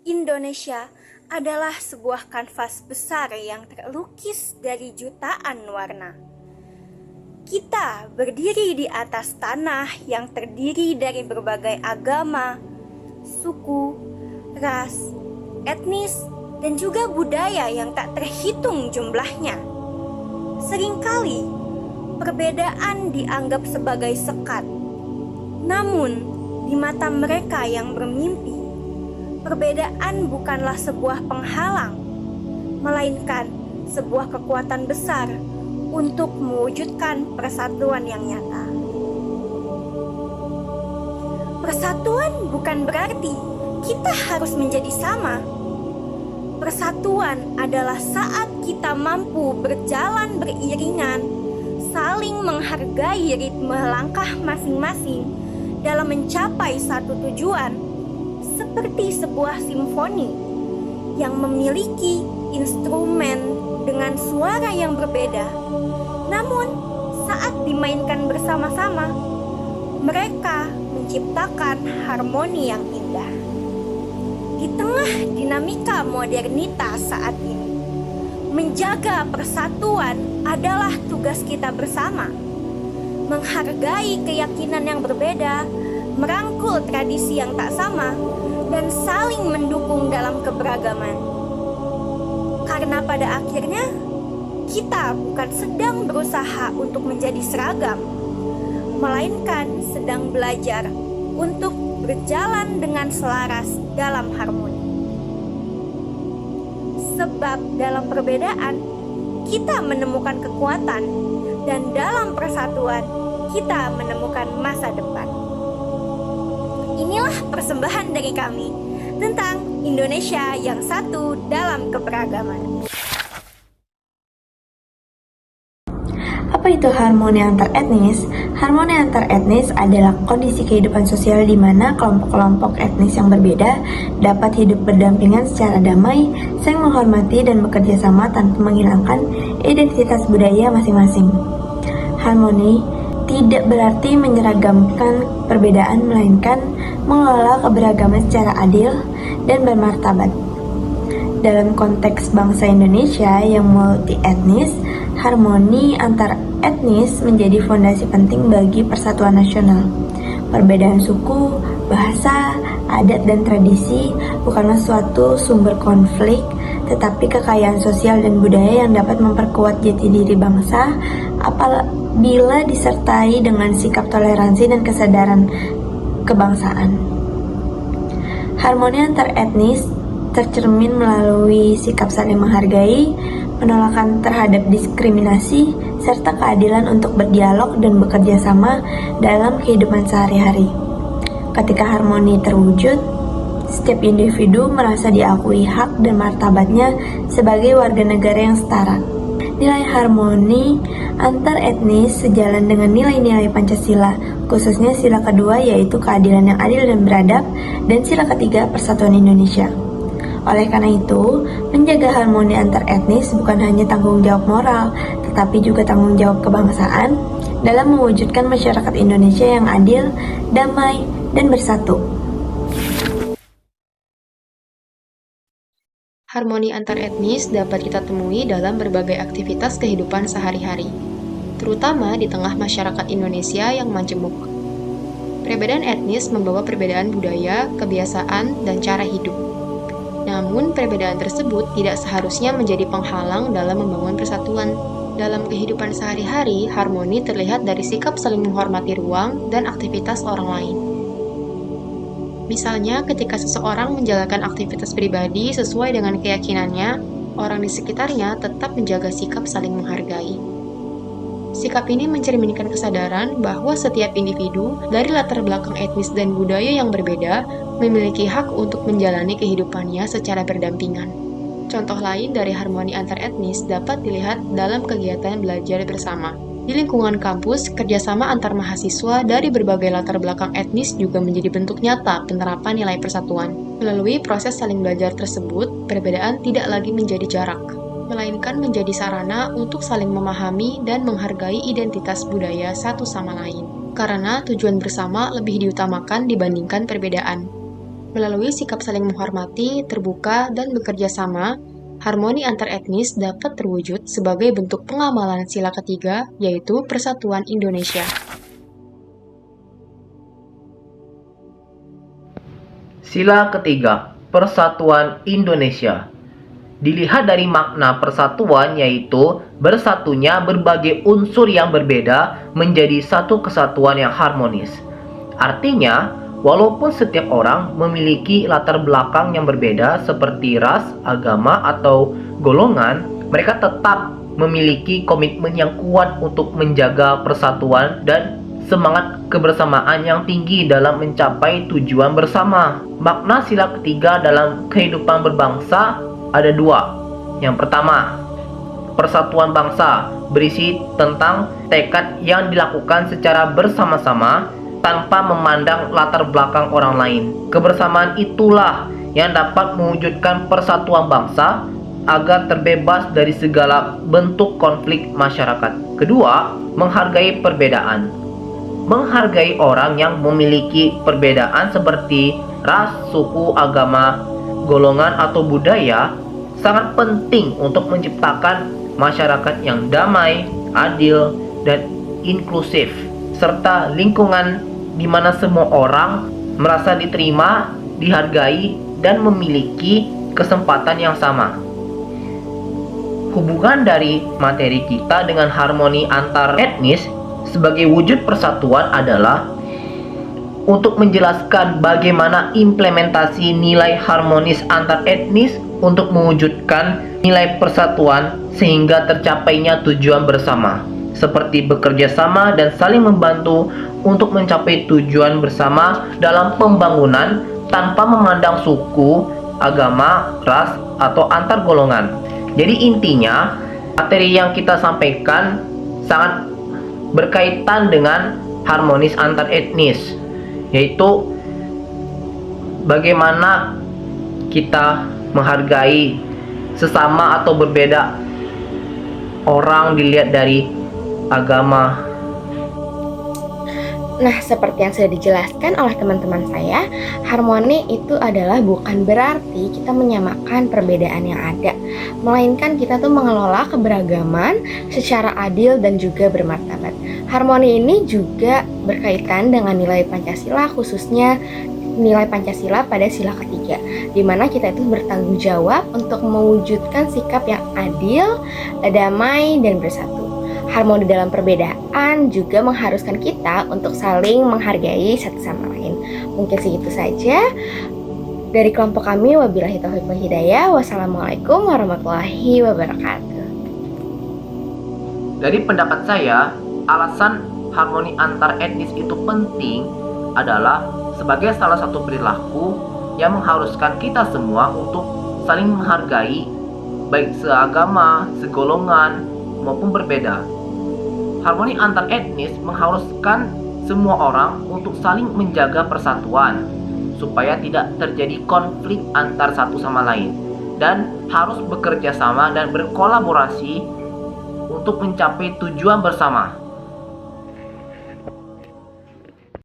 Indonesia adalah sebuah kanvas besar yang terlukis dari jutaan warna. Kita berdiri di atas tanah yang terdiri dari berbagai agama, suku, ras, etnis, dan juga budaya yang tak terhitung jumlahnya. Seringkali, perbedaan dianggap sebagai sekat. Namun, di mata mereka yang bermimpi, perbedaan bukanlah sebuah penghalang, melainkan sebuah kekuatan besar untuk mewujudkan persatuan yang nyata. Persatuan bukan berarti kita harus menjadi sama. Persatuan adalah saat kita mampu berjalan beriringan, saling menghargai ritme langkah masing-masing dalam mencapai satu tujuan, seperti sebuah simfoni yang memiliki instrumen dengan suara yang berbeda. Namun, saat dimainkan bersama-sama, mereka menciptakan harmoni yang indah. Di tengah dinamika modernitas saat ini, menjaga persatuan adalah tugas kita bersama. Menghargai keyakinan yang berbeda, merangkul tradisi yang tak sama, dan saling mendukung dalam keberagaman. Karena pada akhirnya, kita bukan sedang berusaha untuk menjadi seragam, melainkan sedang belajar untuk berjalan dengan selaras dalam harmoni. Sebab dalam perbedaan, kita menemukan kekuatan, dan dalam persatuan, kita menemukan masa depan. Inilah persembahan dari kami tentang Indonesia yang satu dalam keberagaman. Apa itu harmoni antar etnis? Harmoni antar etnis adalah kondisi kehidupan sosial di mana kelompok-kelompok etnis yang berbeda dapat hidup berdampingan secara damai, saling menghormati dan bekerja sama tanpa menghilangkan identitas budaya masing-masing. Harmoni tidak berarti menyeragamkan perbedaan, melainkan mengelola keberagaman secara adil dan bermartabat. Dalam konteks bangsa Indonesia yang multi-etnis, harmoni antar etnis menjadi fondasi penting bagi persatuan nasional. Perbedaan suku, bahasa, adat, dan tradisi bukanlah suatu sumber konflik, tetapi kekayaan sosial dan budaya yang dapat memperkuat jati diri bangsa apabila disertai dengan sikap toleransi dan kesadaran kebangsaan. Harmoni antar etnis tercermin melalui sikap saling menghargai, penolakan terhadap diskriminasi, serta keadilan untuk berdialog dan bekerja sama dalam kehidupan sehari-hari. Ketika harmoni terwujud, setiap individu merasa diakui hak dan martabatnya sebagai warga negara yang setara. Nilai harmoni antar etnis sejalan dengan nilai-nilai Pancasila, khususnya sila kedua yaitu keadilan yang adil dan beradab, dan sila ketiga persatuan Indonesia. Oleh karena itu, menjaga harmoni antar etnis bukan hanya tanggung jawab moral, tetapi juga tanggung jawab kebangsaan dalam mewujudkan masyarakat Indonesia yang adil, damai, dan bersatu. Harmoni antar etnis dapat kita temui dalam berbagai aktivitas kehidupan sehari-hari, terutama di tengah masyarakat Indonesia yang majemuk. Perbedaan etnis membawa perbedaan budaya, kebiasaan, dan cara hidup. Namun, perbedaan tersebut tidak seharusnya menjadi penghalang dalam membangun persatuan. Dalam kehidupan sehari-hari, harmoni terlihat dari sikap saling menghormati ruang dan aktivitas orang lain. Misalnya, ketika seseorang menjalankan aktivitas pribadi sesuai dengan keyakinannya, orang di sekitarnya tetap menjaga sikap saling menghargai. Sikap ini mencerminkan kesadaran bahwa setiap individu dari latar belakang etnis dan budaya yang berbeda memiliki hak untuk menjalani kehidupannya secara berdampingan. Contoh lain dari harmoni antar etnis dapat dilihat dalam kegiatan belajar bersama. Di lingkungan kampus, kerjasama antar mahasiswa dari berbagai latar belakang etnis juga menjadi bentuk nyata penerapan nilai persatuan. Melalui proses saling belajar tersebut, perbedaan tidak lagi menjadi jarak, melainkan menjadi sarana untuk saling memahami dan menghargai identitas budaya satu sama lain. Karena tujuan bersama lebih diutamakan dibandingkan perbedaan. Melalui sikap saling menghormati, terbuka, dan bekerja sama, harmoni antar etnis dapat terwujud sebagai bentuk pengamalan sila ketiga, yaitu Persatuan Indonesia. Sila ketiga, Persatuan Indonesia. Dilihat dari makna persatuan, yaitu bersatunya berbagai unsur yang berbeda menjadi satu kesatuan yang harmonis. Artinya, walaupun setiap orang memiliki latar belakang yang berbeda seperti ras, agama, atau golongan, mereka tetap memiliki komitmen yang kuat untuk menjaga persatuan dan semangat kebersamaan yang tinggi dalam mencapai tujuan bersama. Makna sila ketiga dalam kehidupan berbangsa ada dua. Yang pertama, persatuan bangsa berisi tentang tekad yang dilakukan secara bersama-sama tanpa memandang latar belakang orang lain. Kebersamaan itulah yang dapat mewujudkan persatuan bangsa agar terbebas dari segala bentuk konflik masyarakat. Kedua, menghargai perbedaan. Menghargai orang yang memiliki perbedaan seperti ras, suku, agama, golongan, atau budaya sangat penting untuk menciptakan masyarakat yang damai, adil, dan inklusif, serta lingkungan di mana semua orang merasa diterima, dihargai, dan memiliki kesempatan yang sama. Hubungan dari materi kita dengan harmoni antar etnis sebagai wujud persatuan adalah untuk menjelaskan bagaimana implementasi nilai harmonis antar etnis untuk mewujudkan nilai persatuan sehingga tercapainya tujuan bersama, seperti bekerja sama dan saling membantu untuk mencapai tujuan bersama dalam pembangunan tanpa memandang suku, agama, ras, atau antar golongan. Jadi intinya, materi yang kita sampaikan sangat berkaitan dengan harmonis antar etnis, yaitu bagaimana kita menghargai sesama atau berbeda orang dilihat dari agama. Nah, seperti yang sudah dijelaskan oleh teman-teman saya, harmoni itu adalah bukan berarti kita menyamakan perbedaan yang ada, melainkan kita tuh mengelola keberagaman secara adil dan juga bermartabat. Harmoni ini juga berkaitan dengan nilai Pancasila, khususnya nilai Pancasila pada sila ketiga, di mana kita itu bertanggung jawab untuk mewujudkan sikap yang adil, damai, dan bersatu. Harmoni dalam perbedaan juga mengharuskan kita untuk saling menghargai satu sama lain. Mungkin segitu saja dari kelompok kami. Wabillahi taufiq wal hidayah. Wassalamualaikum warahmatullahi wabarakatuh. Dari pendapat saya, alasan harmoni antar etnis itu penting adalah sebagai salah satu perilaku yang mengharuskan kita semua untuk saling menghargai, baik seagama, segolongan, maupun berbeda. Harmoni antar etnis mengharuskan semua orang untuk saling menjaga persatuan, supaya tidak terjadi konflik antar satu sama lain, dan harus bekerja sama dan berkolaborasi untuk mencapai tujuan bersama.